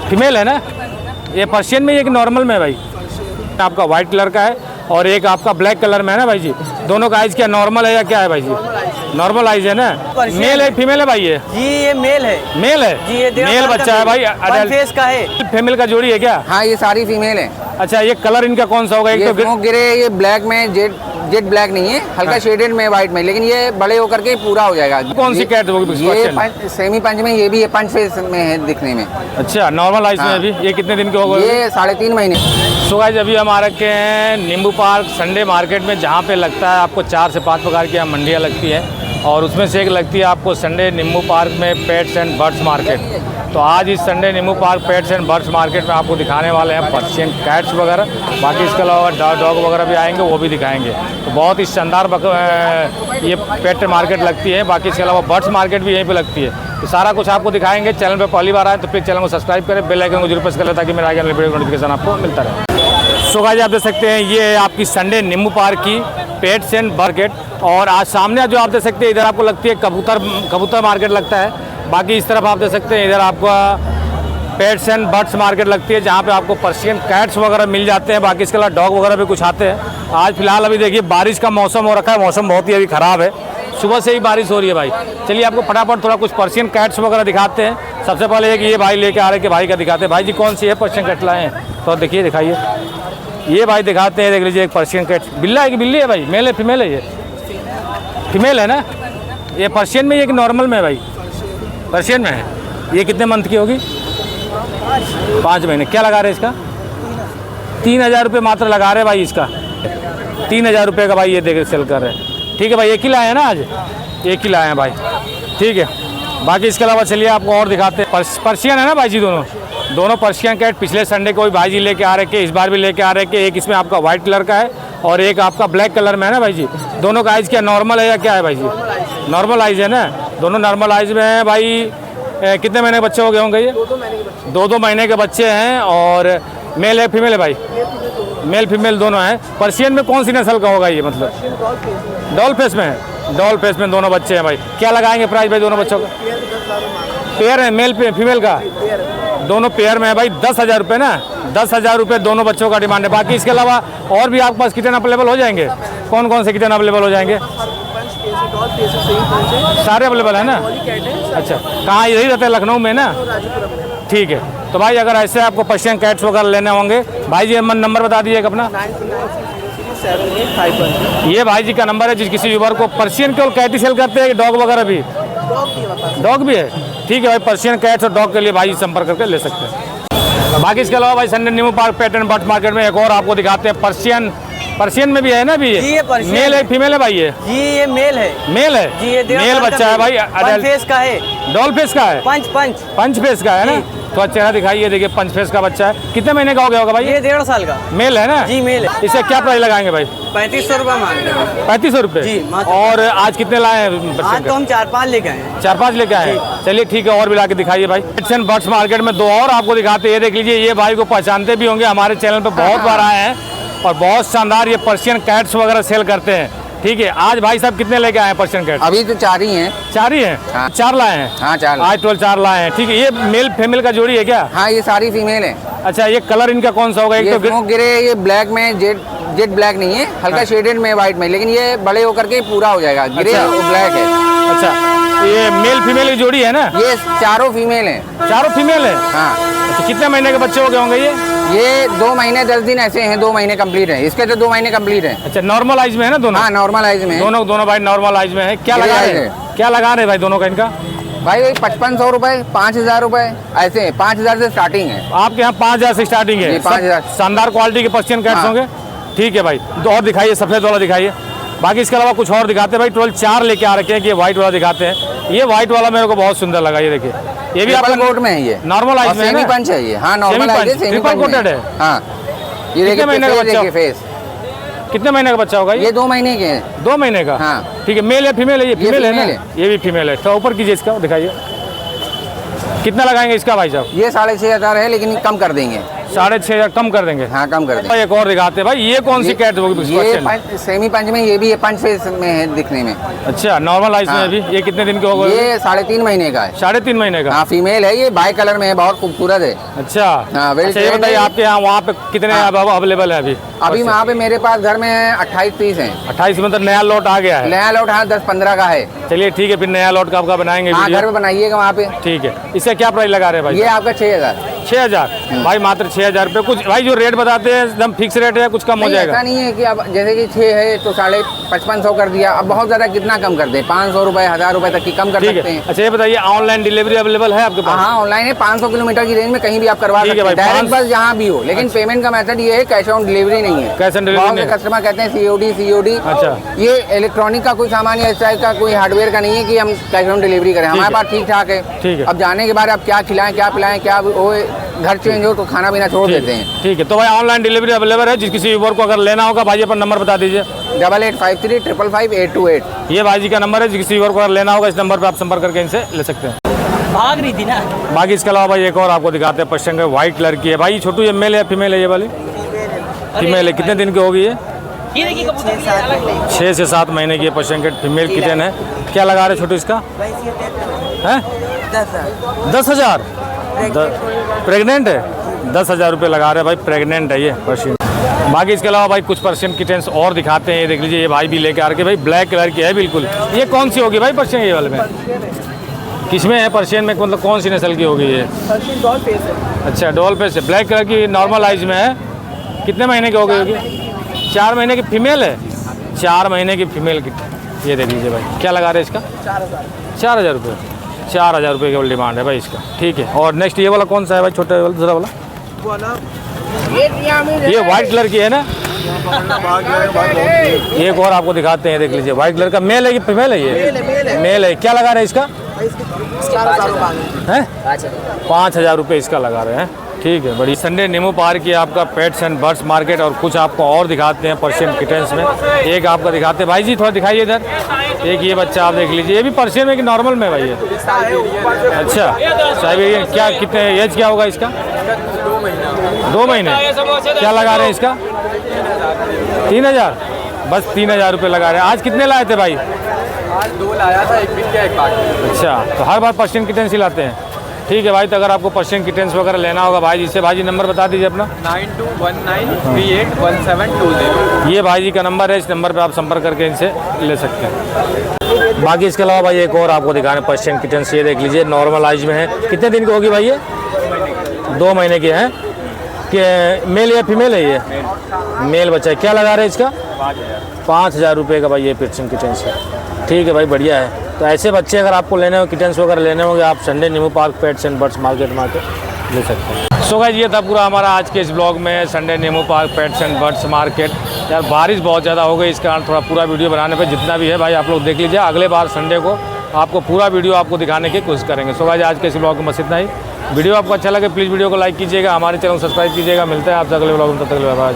Female है ना? ये पर्शियन में, ये कि नॉर्मल में है भाई? आपका वाइट कलर का है और एक आपका ब्लैक कलर में है ना भाई जी? दोनों का आइज क्या नॉर्मल है या क्या है भाई जी? नॉर्मल आइज है ना? मेल है फीमेल है भाई ये? जी ये मेल है। मेल है जी, ये मेल बच्चा है भाई। अडल्ट फेस का है। फीमेल का जोड़ी है क्या? हाँ, ये सारी फीमेल है। अच्छा, ये कलर इनका कौन सा होगा? एक ये तो ग्रे, ये ब्लैक में जेट ब्लैक नहीं है, हल्का शेडेड में व्हाइट में, लेकिन ये बड़े होकर के पूरा हो जाएगा। कौन सी कैट होगी? ये सेमी पंच में, ये भी ये पंच फेस में है दिखने में। अच्छा, नॉर्मल आइज में अभी ये कितने दिन के होगा? ये 3.5 महीने। सो गाइस, अभी हम आ रखे हैं नींबू पार्क संडे मार्केट में, जहाँ पे लगता है आपको 4 से 5 प्रकार की यहाँ मंडियाँ लगती हैं और उसमें से एक लगती है आपको संडे नींबू पार्क में पेट्स एंड बर्ड्स मार्केट। तो आज इस संडे नींबू park pets and birds market में आपको दिखाने वाले हैं पर्शियन कैट्स वगैरह, बाकी इसके अलावा डॉग वगैरह भी आएंगे, वो भी दिखाएंगे। तो बहुत ही शानदार ये पेट मार्केट लगती है। बाकी इसके अलावा बर्ड्स मार्केट भी यहीं पे लगती है। तो सारा कुछ आपको दिखाएंगे। चैनल पे पहली बार आए तो प्लीज़ चैनल को सब्सक्राइब करें, बेल आइकन को जरूर प्रेस करें ताकि मेरा आगे वीडियो नोटिफिकेशन आपको मिलता रहे। सो गाइस, आप देख सकते हैं ये है आपकी संडे नींबू पार्क की पेट्स एंड मार्केट। और आज सामने जो आप देख सकते हैं इधर आपको लगती है कबूतर मार्केट लगता है। बाकी इस तरफ आप देख सकते हैं इधर आपको पेट्स एंड बर्ड्स मार्केट लगती है, जहाँ पे आपको पर्शियन कैट्स वगैरह मिल जाते हैं। बाकी इसके अलावा डॉग वगैरह भी कुछ आते हैं। आज फिलहाल अभी देखिए बारिश का मौसम हो रखा है, मौसम बहुत ही अभी ख़राब है, सुबह से ही बारिश हो रही है भाई। चलिए आपको फटाफट थोड़ा कुछ पर्शियन कैट्स वगैरह दिखाते हैं। सबसे पहले एक ये भाई लेके आ रहे कि भाई का दिखाते हैं। भाई जी कौन सी है पर्शियन कैट लाए हैं? तो देखिए, दिखाइए। ये भाई दिखाते हैं, देख लीजिए एक पर्शियन कैट। बिल्ला है कि बिल्ली है भाई? मेल है फीमेल है? ये फीमेल है ना? ये पर्शियन में, ये कि नॉर्मल में है भाई? पर्शियन में है। ये कितने मंथ की होगी? 5 महीने। क्या लगा रहे इसका? 3000 रुपये मात्र लगा रहे भाई इसका। 3000 रुपये का भाई ये देख सेल कर रहे हैं। ठीक है भाई, एक ही लाए हैं ना आज? एक ही लाए हैं भाई, ठीक है। बाकी इसके अलावा चलिए आपको और दिखाते हैं। पर्शियन है ना भाई जी? दोनों पर्शियन कैट पिछले संडे को भी भाई जी लेके आ रहे के, इस बार भी लेके आ रहे के। एक इसमें आपका वाइट कलर का है और एक आपका ब्लैक कलर में है ना भाई जी? दोनों का आइज क्या नॉर्मल है या क्या है भाई जी? नॉर्मल आइज है ना? दोनों नॉर्मल आइज में है भाई। कितने महीने के बच्चे हो गए होंगे ये? 2 महीने के बच्चे हैं। और मेल है फीमेल है भाई? मेल फीमेल दोनों हैं। पर्शियन में कौन सी नस्ल का होगा ये? मतलब डॉल फेस में है। डॉल फेस में दोनों बच्चे हैं भाई। क्या लगाएंगे प्राइस भाई दोनों बच्चों का? पेयर है मेल फीमेल का? दोनों पेयर में है भाई। 10,000 रुपये ना? 10,000 रुपये दोनों बच्चों का डिमांड है। बाकी इसके अलावा और भी आपके पास किटन अवेलेबल हो जाएंगे? कौन से किटन अवेलेबल हो जाएंगे? सारे अवेलेबल है ना? अच्छा, कहाँ यही रहते हैं लखनऊ में ना? ठीक है। तो भाई अगर ऐसे आपको पर्शियन कैट्स वगैरह लेने होंगे, भाई जी नंबर बता दीजिएगा अपना। ये भाई जी का नंबर है। जिस किसी व्यूअर को पर्शियन केवल कैट ही सेल करते हैं, डॉग वगैरह भी? डॉग भी है। ठीक है भाई, पर्शियन कैट्स और डॉग के लिए भाई संपर्क करके ले सकते हैं। बाकी इसके अलावा भाई संडे नींबू park pet and birds market में एक और आपको दिखाते हैं पर्शियन में भी है ना? भी ये मेल है फीमेल है भाई? ये जी ये मेल है। मेल है? जी ये मेल बच्चा है भाई। पंच फेस का है। डॉल फेस का है? पंच फेस का है ना? तो चेहरा दिखाइए, देखिए पंच फेस का बच्चा है। कितने महीने का हो गया होगा भाई? ये 1.5 साल का मेल है ना? जी मेल है। इसे क्या प्राइस लगाएंगे भाई? 3500 रुपये मांग रहे हैं। 3500 रुपये जी। और आज कितने लाए हैं? आज तो हम 4-5 लेके आए हैं। 4-5 लेके आए हैं। चलिए ठीक है, और भी ला के दिखाइए भाई। पेट्स एंड बर्ड्स मार्केट में 2 और आपको दिखाते हैं। ये देख लीजिए, ये भाई को पहचानते भी होंगे, हमारे चैनल पे बहुत बार आए हैं और बहुत शानदार ये पर्शियन कैट्स वगैरह सेल करते हैं। ठीक है, आज भाई साहब कितने लेके आए हैं पर्शियन कैट? अभी तो 4 ही हैं। 4 ही हैं? हाँ। 4 लाए हैं? हाँ 4। आज 4 लाए हैं। ठीक है, ये मेल फीमेल का जोड़ी है क्या? हाँ, ये सारी फीमेल है। अच्छा, ये कलर इनका कौन सा होगा? एक तो ग्रे, ये ब्लैक में जेट ब्लैक नहीं है, हल्का शेडेड में व्हाइट में, लेकिन ये बड़े होकर के पूरा हो जाएगा। ग्रे और ब्लैक है। अच्छा, ये मेल फीमेल की जोड़ी है ना? ये चारों फीमेल है। चारों फीमेल है? हाँ। अच्छा, कितने महीने के बच्चे हो गए होंगे ये 2 महीने 10 दिन ऐसे हैं। 2 महीने कंप्लीट है इसके, तो 2 महीने कंप्लीट है। अच्छा, नॉर्मल आइज में है ना दोनों? हाँ, नॉर्मल आइज में दोनों भाई नॉर्मल आइज में है। क्या लगा रहे हैं? क्या लगा रहे भाई दोनों का इनका? भाई 5500 रुपये, 5000 रुपये ऐसे। 5000 से स्टार्टिंग है आपके यहाँ? 5000 से स्टार्टिंग है? 5000। शानदार क्वालिटी के पर्शियन कैट्स होंगे। ठीक है भाई, तो और दिखाइए, सफेद वाला दिखाइए। बाकी इसके अलावा कुछ और दिखाते हैं भाई। टोटल 4 लेके आ रखे हैं कि ये व्हाइट वाला दिखाते हैं। ये व्हाइट वाला मेरे को बहुत सुंदर लगा। ये देखिए, ये भी आपका कोट में है। ये नॉर्मल आइज में है? सेमी पंच है ये। हाँ, नॉर्मल आइज है, सेमी पंच कोटेड है। हाँ, ये देखिए महीने का बच्चा। फेस कितने महीने का बच्चा होगा ये? 2 महीने के हैं। 2 महीने का? हाँ। ठीक है, मेल है फीमेल है? ये फीमेल है ना? ये भी फीमेल है। तो ऊपर कीजिए, इसका दिखाइए। कितना लगाएंगे इसका भाई साहब? ये 6500 है, लेकिन कम कर देंगे। 6,500 कम कर देंगे। हाँ कम कर देंगे। एक और दिखाते हैं भाई, ये कौन सी कैट होगी? ये सेमी पंच में, ये भी 5 फेस में है दिखने में। अच्छा, नॉर्मल आइज में भी। ये कितने दिन के होगा? ये 3.5 महीने का है। 3.5 महीने का? हाँ फीमेल है, ये बाई कलर में है, बहुत खूबसूरत है। अच्छा हाँ, अच्छा, ये बताइए आपके यहाँ वहाँ पे कितने अवेलेबल है अभी? अभी वहाँ पे मेरे पास घर में 28-30 है। 28 में तो नया लॉट आ गया है? नया लॉट हाँ 10-15 का है। चलिए ठीक है, फिर नया लॉट का आपका बनाएंगे हाँ वीडियो। घर पे बनाइएगा वहाँ पे। ठीक है, इसका क्या प्राइस लगा रहे हैं भाई? ये आपका 6,000। 6,000 भाई, मात्र 6,000 रुपये। कुछ भाई जो रेट बताते हैं एकदम फिक्स रेट है, कुछ कम हो जाएगा? ऐसा नहीं है कि अब जैसे कि 6 है तो 550 कर दिया, अब बहुत ज़्यादा कितना कम कर दे, 500 रुपये 1000 रुपये तक की कम कर सकते हैं। अच्छा ये बताइए, ऑनलाइन डिलीवरी अवेलेबल है आपके पास? हाँ ऑनलाइन है, 500 किलोमीटर की रेंज में कहीं भी आप करवा सकते हैं, डायरेक्ट बस जहाँ भी हो। लेकिन पेमेंट का मेथड ये है, कैश ऑन डिलीवरी नहीं है। कैश ऑन डिलीवरी नहीं? कस्टमर कहते हैं COD। अच्छा, ये इलेक्ट्रॉनिक का कोई सामान या इस टाइप का कोई हार्डवेयर का नहीं है कि हम कैश ऑन डिलीवरी करें। हमारे पास ठीक ठाक है। ठीक है। अब जाने के बाद आप क्या खिलाएं क्या पिलाएं, क्या वो घर चेंज हो तो खाना पीना छोड़ देते हैं। ठीक है, तो भाई ऑनलाइन डिलीवरी अवेलेबल है। जिस किसी व्यूअर को अगर लेना होगा भाई अपन नंबर बता दीजिए। 8853 555 828। ये भाई जी का नंबर है। जिस किसी व्यूअर को अगर लेना होगा इस नंबर पर आप संपर्क करके इनसे ले सकते हैं। भाग रही थी ना। बाकी इसके अलावा भाई एक और आपको दिखाते हैं, पर्शियन का व्हाइट कलर की है। भाई छोटू, ये मेल है फीमेल है? ये वाली फीमेल है। कितने दिन की होगी ये? 6 से 7 महीने की पर्शियन कैट फीमेल किटन है। क्या लगा रहे छोटू इसका? हैं 10,000? प्रेग्नेंट है? 10,000 रुपये लगा रहे हैं भाई, प्रेग्नेंट है ये पर्शियन। बाकी इसके अलावा भाई कुछ पर्शियन किटन्स और दिखाते हैं। ये देख लीजिए, ये भाई भी लेके आ रखे भाई, ब्लैक कलर की है बिल्कुल। ये कौन सी होगी भाई पर्शियन? ये वाले में किसमें है पर्शियन में, मतलब कौन सी नस्ल की होगी ये? डॉल फेस है। अच्छा, डॉल फेस है, ब्लैक कलर की, नॉर्मल आइज में है। कितने महीने की होगी? 4 महीने की फीमेल है। 4 महीने की फीमेल की। ये देख लीजिए भाई, क्या लगा रहे हैं इसका? 4,000 रुपये। 4,000 रुपये केवल डिमांड है भाई इसका। ठीक है, और नेक्स्ट ये वाला कौन सा है भाई? छोटा वाला, दूसरा वाला? ये वाइट कलर की है ना? एक और आपको दिखाते हैं, देख लीजिए, वाइट कलर का। मेल है कि फीमेल है? ये मेल है। क्या लगा रहे हैं इसका? 5,000 रुपये इसका लगा रहे हैं। ठीक है, बड़ी। संडे नीमू पार्क की आपका पेट्स एंड बर्ड्स मार्केट, और कुछ आपको और दिखाते हैं पर्शियन किटन्स में। एक आपका दिखाते हैं भाई जी, थोड़ा दिखाइए इधर। एक ये बच्चा आप देख लीजिए, ये भी पर्शियन में कि नॉर्मल में भाई? अच्छा, साइबेरियन। क्या कितने एज क्या होगा इसका? 2 महीने। क्या लगा रहे हैं इसका? 3,000? बस 3,000 रुपये लगा रहे हैं। आज कितने लाए थे भाई? आज 2 लाया था, एक बिक गया, एक बाकी। अच्छा, तो हर बार पर्शियन किटन्स ही लाते हैं? ठीक है भाई, तो अगर आपको पर्शियन किटन्स वगैरह लेना होगा भाई जी से, भाई जी नंबर बता दीजिए अपना। 9219381720। ये भाई जी का नंबर है, इस नंबर पे आप संपर्क करके इनसे ले सकते हैं। बाकी इसके अलावा भाई एक और आपको दिखाने पर्शियन किटन्स, ये देख लीजिए, नॉर्मल आइज में है। कितने दिन की होगी भाई ये? 2 महीने की है। कि मेल या फीमेल है? ये मेल बच्चा है। क्या लगा रहे हैं इसका? 5,000 रुपये का भाई ये पर्शियन किटन्स है। ठीक है भाई, बढ़िया है। तो ऐसे बच्चे अगर आपको लेने हो, किटन्स वगैरह लेने होंगे, आप Sunday Nimu park pets and birds market में आके ले सकते हैं। सो गाइस, ये था पूरा हमारा आज के इस ब्लॉग में, Sunday Nimu park pets and birds market. यार बारिश बहुत ज़्यादा हो गई, इस कारण थोड़ा पूरा वीडियो बनाने पे जितना भी है भाई आप लोग देख लीजिए। अगले बार संडे को आपको पूरा वीडियो आपको दिखाने की कोशिश करेंगे। सो गाइस, आज के इस ब्लॉग में बस इतना ही। वीडियो आपको अच्छा लगे प्लीज़ वीडियो को लाइक कीजिएगा, हमारे चैनल को सब्सक्राइब कीजिएगा। मिलते हैं आपसे अगले ब्लॉग में, तब तक बाय बाय।